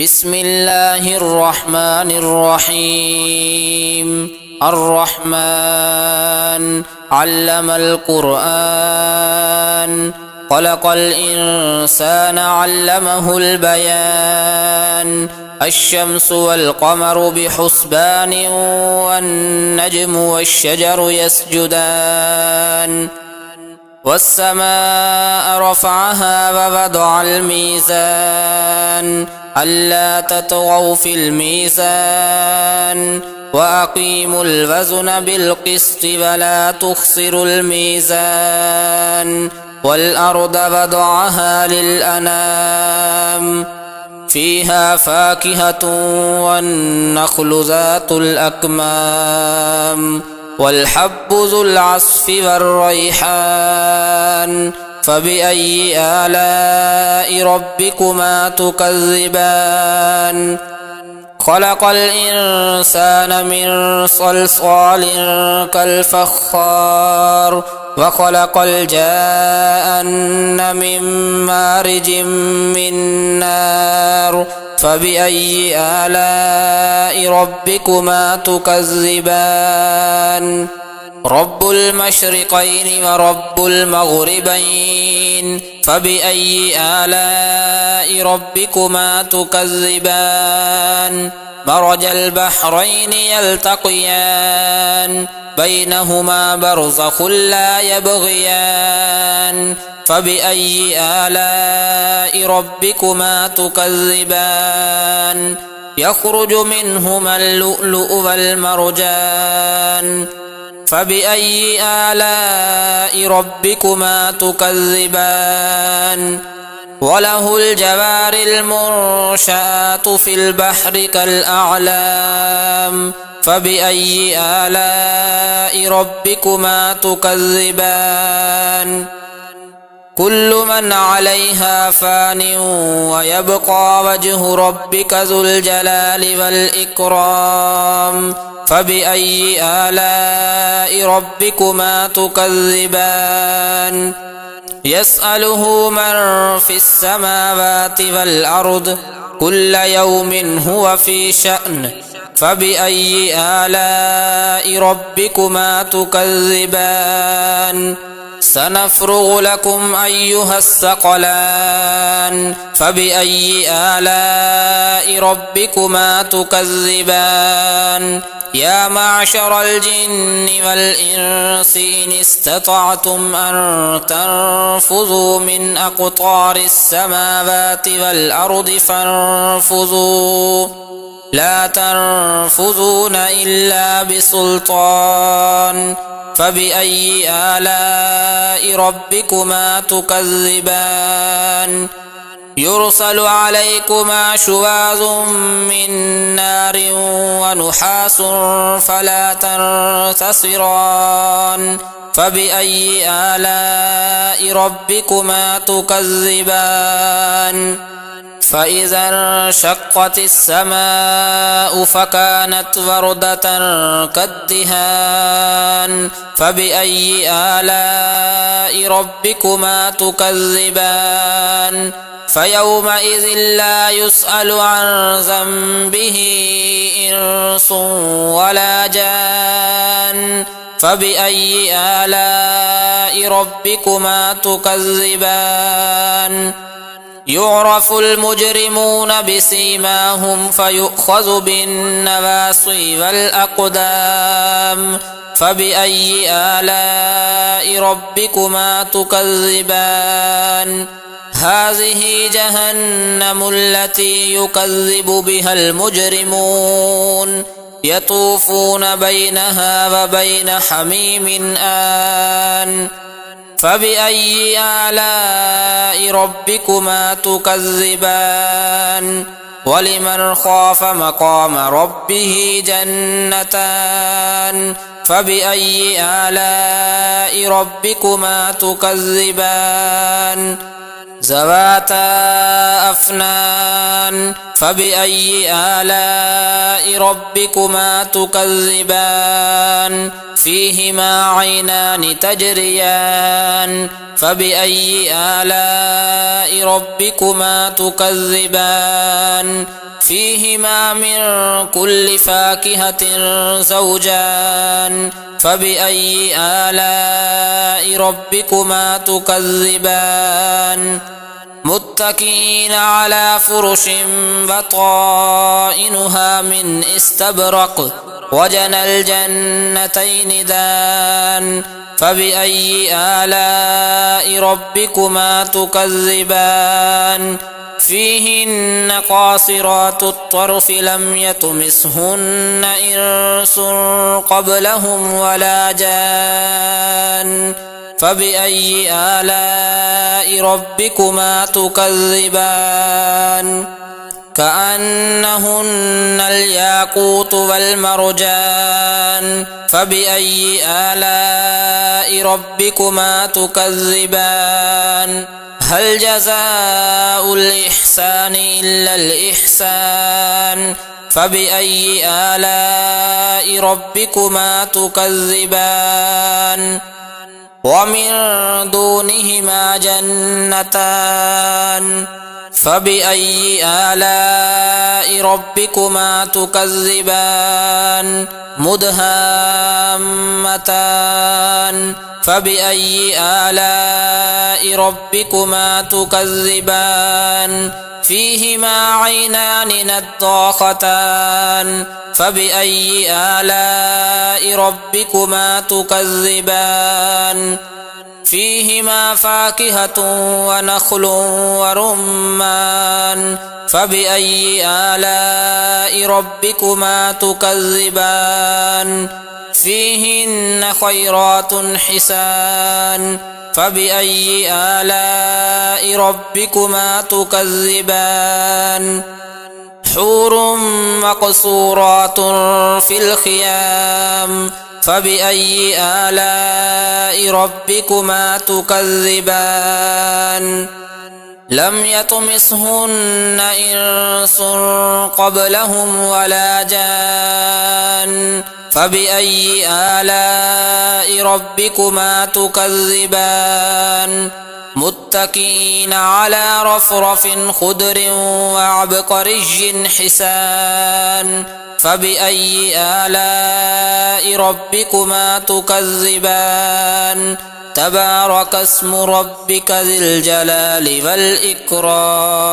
بسم الله الرحمن الرحيم. الرحمن علم القرآن، خلق الإنسان علمه البيان. الشمس والقمر بحسبان، والنجم والشجر يسجدان. والسماء رفعها ووضع الميزان، ألا تطغوا في الميزان، وأقيموا الوزن بالقسط ولا تخسروا الميزان. والأرض وضعها للأنام، فيها فاكهة والنخل ذات الأكمام، والحب ذو العصف والريحان. فبأي آلاء ربكما تكذبان؟ خلق الإنسان من صلصال كالفخار، وخلق الجان من مارج من نار. فبأي آلاء ربكما تكذبان؟ رب المشرقين ورب المغربين، فبأي آلاء ربكما تكذبان؟ مرج البحرين يلتقيان، بينهما برزخ لا يبغيان. فبأي آلاء ربكما تكذبان؟ يخرج منهما اللؤلؤ والمرجان. فبأي آلاء ربكما تكذبان؟ وله الجوار المنشآت في البحر كالأعلام. فبأي آلاء ربكما تكذبان؟ كل من عليها فان، ويبقى وجه ربك ذو الجلال والإكرام. فبأي آلاء ربكما تكذبان؟ يسأله من في السماوات والأرض، كل يوم هو في شأن. فبأي آلاء ربكما تكذبان؟ سنفرغ لكم أيها الثقلان. فبأي آلاء ربكما تكذبان؟ يا معشر الجن والإنس إن استطعتم أن تنفذوا من أقطار السماوات والأرض فانفذوا، لا تنفذون إلا بسلطان. فبأي آلاء ربكما تكذبان؟ يرسل عليكما شواظ من نار ونحاس فلا تنتصران. فبأي آلاء ربكما تكذبان؟ فإذا انشقت السماء فكانت وردة كالدهان. فبأي آلاء ربكما تكذبان؟ فيومئذ لا يسأل عن ذنبه إنس ولا جان. فبأي آلاء ربكما تكذبان؟ يعرف المجرمون بسيماهم فيؤخذ بالنواصي والأقدام. فبأي آلاء ربكما تكذبان؟ هذه جهنم التي يكذب بها المجرمون، يطوفون بينها وبين حميم آن. فبأي آلاء ربكما تكذبان؟ ولمن خاف مقام ربه جنتان. فبأي آلاء ربكما تكذبان؟ ذواتا أفنان. فبأي آلاء ربكما تكذبان فيهما عينان تجريان فبأي آلاء ربكما تكذبان فيهما من كل فاكهة زوجان فبأي آلاء ربكما تكذبان متكئين على فرش بطائنها من استبرق وجنى الجنتين دان فبأي آلاء ربكما تكذبان فيهن قاصرات الطرف لم يطمثهن إنس قبلهم ولا جان فبأي آلاء ربكما تكذبان كأنهن الياقوت والمرجان فبأي آلاء ربكما تكذبان هل جزاء الإحسان إلا الإحسان فبأي آلاء ربكما تكذبان ومن دونهما جنتان فبأي آلاء ربكما تكذبان مدهامتان فبأي آلاء ربكما تكذبان فيهما عينان نضاختان فبأي آلاء ربكما تكذبان فيهما فاكهة ونخل ورمان فبأي آلاء ربكما تكذبان فيهن خيرات حسان فبأي آلاء ربكما تكذبان حور مقصورات في الخيام فبأي آلاء ربكما تكذبان لم يطمثهن إنس قبلهم ولا جان فبأي آلاء ربكما تكذبان متكئين على رفرف خضر وعبقري حسان فبأي آلاء ربكما تكذبان تبارك اسم ربك ذي الجلال والإكرام